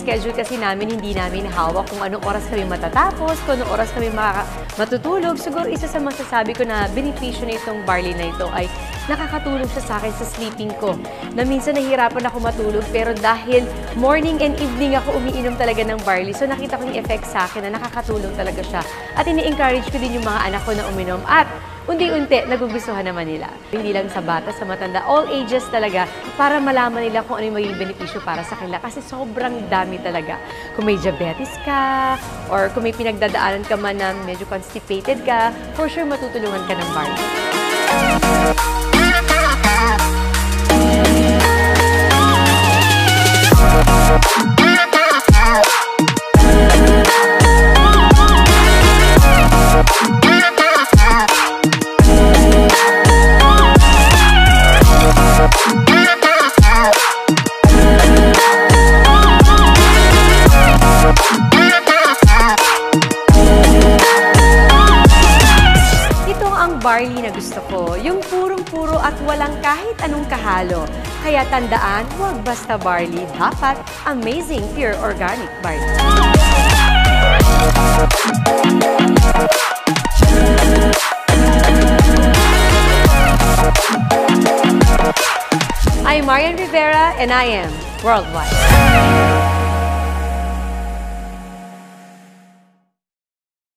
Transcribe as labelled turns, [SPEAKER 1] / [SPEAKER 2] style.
[SPEAKER 1] schedule kasi namin, hindi namin hawak kung anong oras kami matatapos, kung anong oras kami matutulog. Siguro isa sa masasabi ko na benepisyo na itong barley na ito ay nakakatulong siya sa akin sa sleeping ko. Na minsan nahihirapan ako matulog pero dahil morning and evening ako umiinom talaga ng barley, so nakita ko yung effect sa akin na nakakatulong talaga siya. At ini-encourage ko din yung mga anak ko na uminom at unti-unti, nagugustuhan naman nila. Hindi lang sa bata, sa matanda, all ages talaga, para malaman nila kung ano yung magiging benepisyo para sa kanila. Kasi sobrang dami talaga. Kung may diabetes ka, or kung may pinagdadaanan ka man na medyo constipated ka, for sure matutulungan ka ng barley. Barley na gusto ko, yung purong-puro at walang kahit anong kahalo. Kaya tandaan, huwag basta barley, dapat amazing pure organic barley. I'm Marian Rivera and I am Worldwide.